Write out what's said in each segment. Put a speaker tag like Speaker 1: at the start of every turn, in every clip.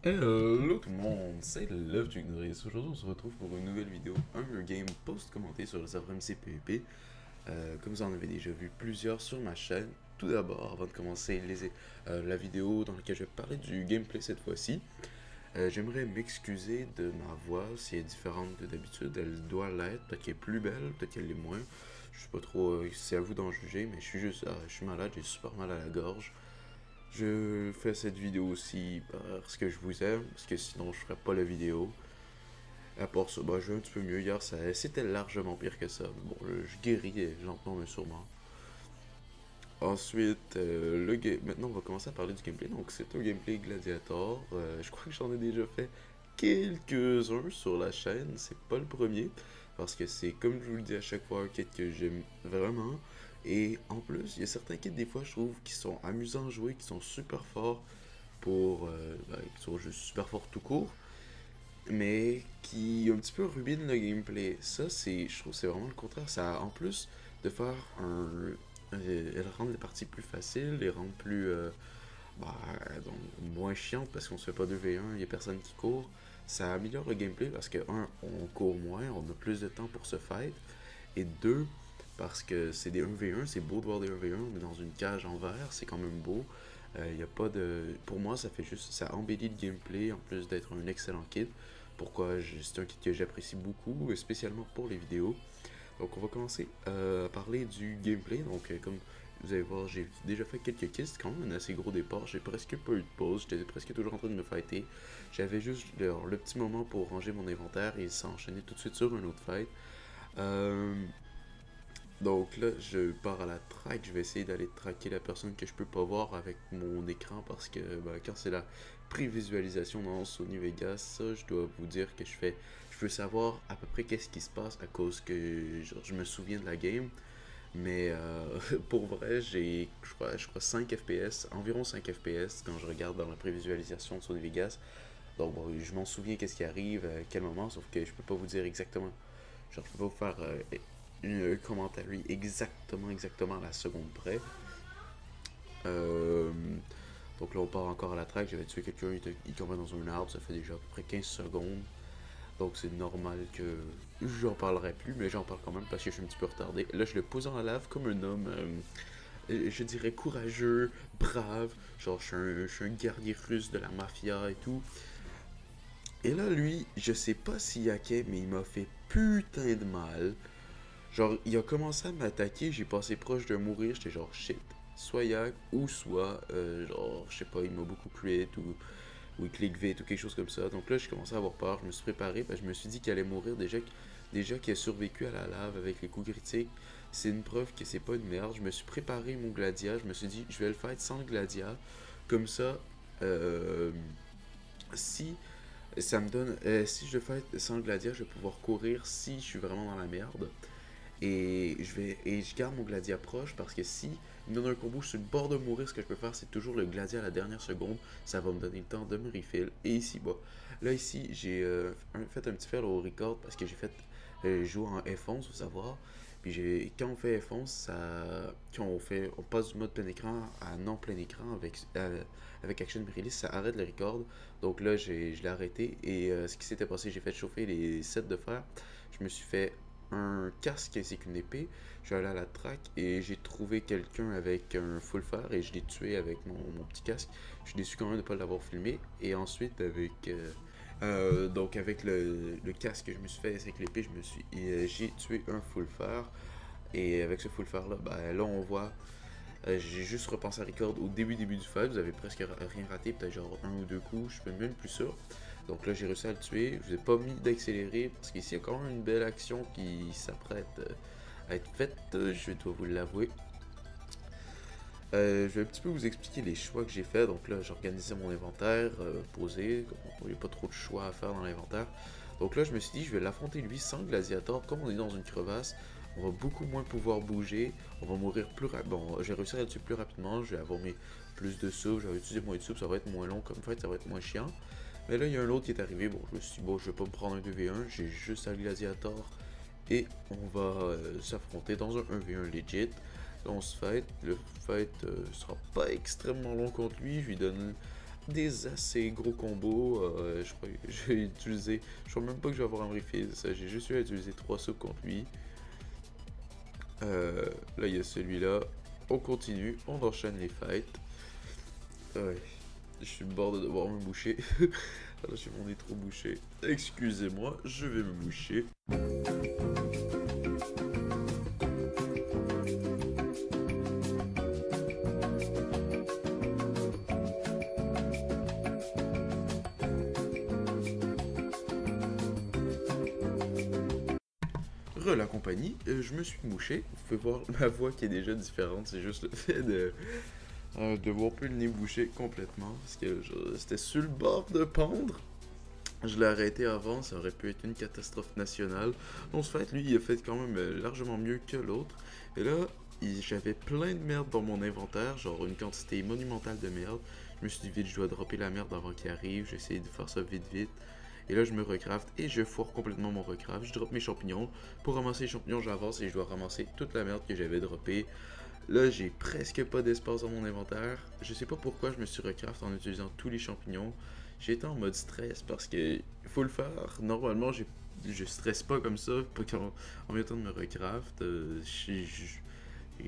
Speaker 1: Hello tout le monde, c'est Love Duke Norris. Aujourd'hui, on se retrouve pour une nouvelle vidéo Hunger Game post-commentée sur le serveur MCPEP. Comme vous en avez déjà vu plusieurs sur ma chaîne, tout d'abord, avant de commencer la vidéo dans laquelle je vais parler du gameplay cette fois-ci, j'aimerais m'excuser de ma voix si elle est différente de d'habitude. Elle doit l'être, peut-être qu'elle est plus belle, peut-être qu'elle l'est moins. Je sais pas trop, c'est à vous d'en juger, mais je suis malade, j'ai super mal à la gorge. Je fais cette vidéo aussi parce que je vous aime, parce que sinon je ferais pas la vidéo. À part ça, bah, je vais un petit peu mieux. Hier, c'était largement pire que ça. Bon, je guéris lentement mais sûrement. Ensuite, maintenant on va commencer à parler du gameplay. Donc c'est un gameplay Gladiator. Je crois que j'en ai déjà fait quelques-uns sur la chaîne. C'est pas le premier. Parce que c'est, comme je vous le dis à chaque fois, un kit que j'aime vraiment. Et en plus, il y a certains kits des fois je trouve qui sont amusants à jouer, qui sont super forts qui sont juste super forts tout court, mais qui un petit peu rubinent le gameplay. Je trouve que c'est vraiment le contraire. Ça, en plus de faire elle rend les parties plus faciles, les rend plus, bah, donc, moins chiantes parce qu'on se fait pas 2v1, il y a personne qui court. Ça améliore le gameplay parce que, un, on court moins, on a plus de temps pour se fight, et deux, parce que c'est des 1v1, c'est beau de voir des 1v1, on est dans une cage en verre, c'est quand même beau. Y a pas de... Pour moi, ça fait juste... Ça embellit le gameplay en plus d'être un excellent kit. C'est un kit que j'apprécie beaucoup, spécialement pour les vidéos. Donc on va commencer à parler du gameplay. Donc comme vous allez voir, j'ai déjà fait quelques kits, c'est quand même un assez gros départ. J'ai presque pas eu de pause, j'étais presque toujours en train de me fighter. J'avais juste le petit moment pour ranger mon inventaire et s'enchaîner tout de suite sur un autre fight. Euh, donc là, je pars à la track, je vais essayer d'aller traquer la personne que je peux pas voir avec mon écran parce que quand c'est la prévisualisation dans Sony Vegas, ça, je dois vous dire que je veux savoir à peu près qu'est-ce qui se passe à cause que genre, je me souviens de la game. Mais pour vrai, je crois 5 FPS, environ 5 FPS quand je regarde dans la prévisualisation de Sony Vegas. Donc bon, je m'en souviens qu'est-ce qui arrive, à quel moment, sauf que je peux pas vous dire exactement. Genre, je peux pas vous faire une commentary exactement à la seconde près. Euh, donc là, on part encore à la track. J'avais tué quelqu'un, il tombait dans un arbre, ça fait déjà à peu près 15 secondes. Donc c'est normal que j'en parlerai plus, mais j'en parle quand même parce que je suis un petit peu retardé. Là, je le pose en lave comme un homme, je dirais courageux, brave. Genre, je suis un guerrier russe de la mafia et tout. Et là, lui, je sais pas s'il hackait, mais il m'a fait putain de mal. Genre, il a commencé à m'attaquer, j'ai passé proche de mourir, j'étais genre shit. Soit Yak, ou soit, genre, je sais pas, il m'a beaucoup crit, ou il click vite, ou quelque chose comme ça. Donc là, j'ai commencé à avoir peur, je me suis préparé, parce que je me suis dit qu'il allait mourir. Déjà qu'il a survécu à la lave avec les coups critiques, c'est une preuve que c'est pas une merde. Je me suis préparé mon Gladia, je me suis dit, je vais le faire sans le Gladia. Comme ça, euh, si ça me donne, si je le fais sans le Gladia, je vais pouvoir courir si je suis vraiment dans la merde. Et je garde mon Gladia proche parce que si il me donne un combo, je suis sur le bord de mourir, ce que je peux faire, c'est toujours le Gladia à la dernière seconde. Ça va me donner le temps de me refill. Et ici, bah, là ici, j'ai fait un petit fail au record parce que j'ai fait jouer en F11, faut savoir. Quand on fait F11, on passe du mode plein écran à non plein écran avec Action Release, ça arrête le record. Donc là, je l'ai arrêté et ce qui s'était passé, j'ai fait chauffer les sets de fer. Je me suis fait un casque ainsi qu'une épée. Je suis allé à la track et j'ai trouvé quelqu'un avec un full fer et je l'ai tué avec mon petit casque. Je suis déçu quand même de ne pas l'avoir filmé. Et ensuite, avec le casque que je me suis fait avec l'épée, j'ai tué un full fer. Et avec ce full fer là, là on voit j'ai juste repensé à record au début du fight, vous avez presque rien raté, peut-être genre un ou deux coups, je suis même plus sûr. Donc là j'ai réussi à le tuer, je vous ai pas mis d'accélérer parce qu'ici il y a quand même une belle action qui s'apprête à être faite, je dois vous l'avouer. Je vais un petit peu vous expliquer les choix que j'ai fait. Donc là, j'ai organisé mon inventaire, posé. Il n'y a pas trop de choix à faire dans l'inventaire. Donc là, je me suis dit, je vais l'affronter lui sans gladiator. Comme on est dans une crevasse, on va beaucoup moins pouvoir bouger. On va mourir plus rapidement. Bon, j'ai réussi à le tuer plus rapidement. Je vais avoir mes plus de soupe. J'avais utilisé moins de soupe. Ça va être moins long comme fait. Ça va être moins chiant. Mais là, il y a un autre qui est arrivé. Bon, je me suis dit, bon, je vais pas me prendre un 2v1. J'ai juste un gladiator. Et on va s'affronter dans un 1v1 legit. On se fight. Le fight sera pas extrêmement long contre lui. Je lui donne des assez gros combos. Je crois que j'ai utilisé, je crois même pas que je vais avoir un refill, ça, j'ai juste eu à utiliser 3 soupes contre lui. Là il y a celui-là, on continue, on enchaîne les fights. Ouais, je suis le bord de devoir me moucher. Alors j'ai mon nez trop bouché, excusez-moi, je vais me moucher. La compagnie, je me suis mouché. Vous pouvez voir ma voix qui est déjà différente. C'est juste le fait de voir plus le nez bouché complètement. Parce que c'était sur le bord de pendre. Je l'ai arrêté avant, ça aurait pu être une catastrophe nationale. En fait, lui, il a fait quand même largement mieux que l'autre. Et là, j'avais plein de merde dans mon inventaire, genre une quantité monumentale de merde. Je me suis dit vite, je dois dropper la merde avant qu'il arrive. J'ai essayé de faire ça vite vite. Et là, je me recraft et je foire complètement mon recraft. Je drop mes champignons. Pour ramasser les champignons, j'avance et je dois ramasser toute la merde que j'avais droppée. Là, j'ai presque pas d'espace dans mon inventaire. Je sais pas pourquoi je me suis recraft en utilisant tous les champignons. J'étais en mode stress parce que faut le faire. Normalement, je stresse pas comme ça. Pas en même temps de me recraft. J'ai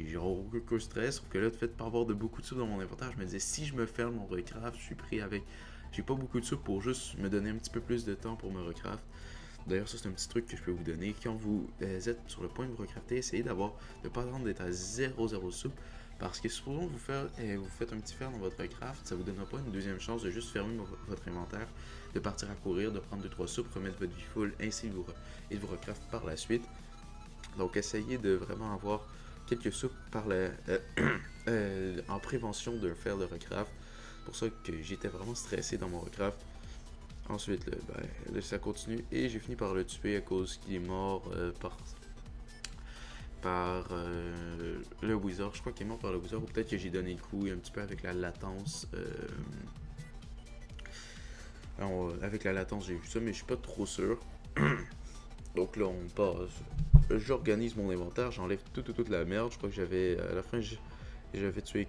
Speaker 1: genre aucun stress. Sauf que là, le fait de pas avoir de beaucoup de sous dans mon inventaire, je me disais si je me ferme mon recraft, je suis pris avec. J'ai pas beaucoup de sous pour juste me donner un petit peu plus de temps pour me recraft. D'ailleurs, ça c'est un petit truc que je peux vous donner. Quand vous êtes sur le point de vous recrafter, essayez de ne pas attendre d'être à 0 soupe. Parce que souvent vous faites un petit fer dans votre craft, ça vous donnera pas une deuxième chance de juste fermer votre inventaire, de partir à courir, de prendre 2-3 soupes, remettre votre vie full, ainsi et de vous recraft par la suite. Donc essayez de vraiment avoir quelques soupes en prévention d'un fer de recraft. C'est pour ça que j'étais vraiment stressé dans mon recraft. Ensuite, là, ça continue et j'ai fini par le tuer à cause qu'il est mort par le Wizard. Je crois qu'il est mort par le Wizard ou peut-être que j'ai donné le coup un petit peu avec la latence. Avec la latence, j'ai vu ça, mais je suis pas trop sûr. Donc là, on passe. J'organise mon inventaire, j'enlève toute la merde. Je crois que à la fin, j'avais tué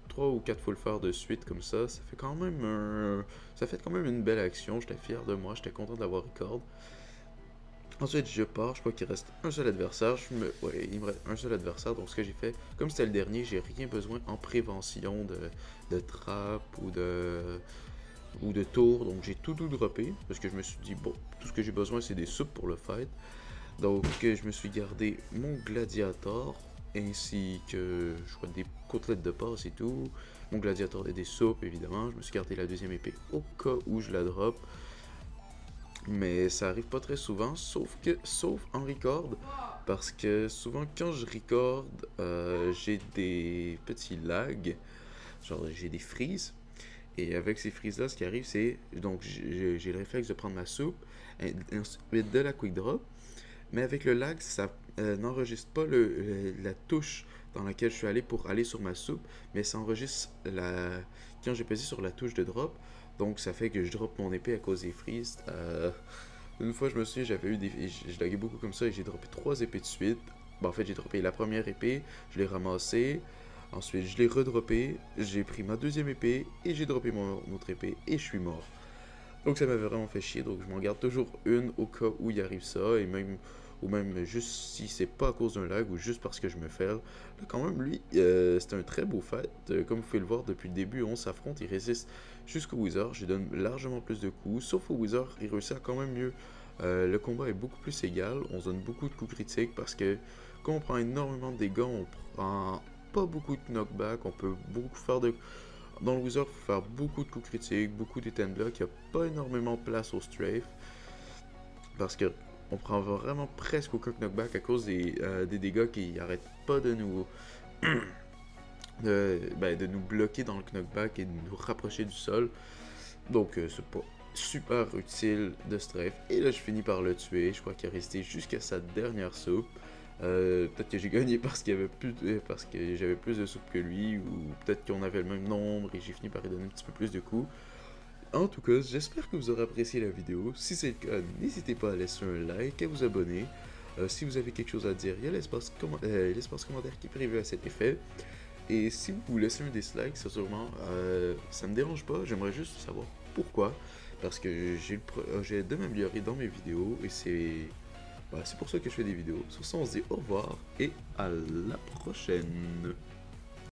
Speaker 1: 3 ou 4 full faire de suite comme ça. Ça fait quand même une belle action. J'étais fier de moi, j'étais content d'avoir record. Ensuite, je pars, je crois qu'il reste un seul adversaire. Ouais, il me reste un seul adversaire. Donc, ce que j'ai fait, comme c'était le dernier, j'ai rien besoin en prévention de trap ou de tour. Donc, j'ai tout droppé. Parce que je me suis dit, bon, tout ce que j'ai besoin, c'est des soupes pour le fight. Donc, je me suis gardé mon gladiator. Ainsi que, je crois, des côtelettes de porc et tout. Mon gladiator et des soupes, évidemment. Je me suis gardé la deuxième épée au cas où je la drop. Mais ça arrive pas très souvent, sauf en record, parce que souvent quand je record, j'ai des petits lags, genre j'ai des freezes, et avec ces freezes là, ce qui arrive c'est, donc j'ai le réflexe de prendre ma soupe, et ensuite de la quick drop, mais avec le lag, ça n'enregistre pas la touche dans laquelle je suis allé pour aller sur ma soupe, mais ça enregistre quand j'ai pesé sur la touche de drop. Donc ça fait que je drop mon épée à cause des freezes. Une fois je me souviens, je laguais beaucoup comme ça et j'ai droppé 3 épées de suite. En fait j'ai droppé la première épée, je l'ai ramassée. Ensuite je l'ai redroppée, j'ai pris ma deuxième épée et j'ai droppé mon autre épée et je suis mort. Donc ça m'avait vraiment fait chier, donc je m'en garde toujours une au cas où il arrive ça, ou même juste si c'est pas à cause d'un lag ou juste parce que je me fail. Là quand même lui, c'est un très beau fight, comme vous pouvez le voir depuis le début, on s'affronte, il résiste jusqu'au Wizard, je lui donne largement plus de coups, sauf au Wizard, il réussit à quand même mieux. Le combat est beaucoup plus égal, on se donne beaucoup de coups critiques parce que quand on prend énormément de dégâts, on prend pas beaucoup de knockback, on peut beaucoup faire de... Dans le Wizard, il faut faire beaucoup de coups critiques, beaucoup d'étain block, il n'y a pas énormément de place au strafe. Parce que on prend vraiment presque aucun knockback à cause des dégâts qui n'arrêtent pas de nous... de nous bloquer dans le knockback et de nous rapprocher du sol. Donc c'est pas super utile de strafe. Et là je finis par le tuer, je crois qu'il est resté jusqu'à sa dernière soupe. Peut-être que j'ai gagné parce parce que j'avais plus de soupe que lui, ou peut-être qu'on avait le même nombre et j'ai fini par lui donner un petit peu plus de coups. En tout cas, j'espère que vous aurez apprécié la vidéo. Si c'est le cas, n'hésitez pas à laisser un like, à vous abonner. Si vous avez quelque chose à dire, il y a l'espace commentaire qui est prévu à cet effet. Et si vous laissez un dislike, ça sûrement, ça me dérange pas, j'aimerais juste savoir pourquoi. Parce que j'ai de m'améliorer dans mes vidéos et c'est pour ça que je fais des vidéos. Sur ça, on se dit au revoir et à la prochaine.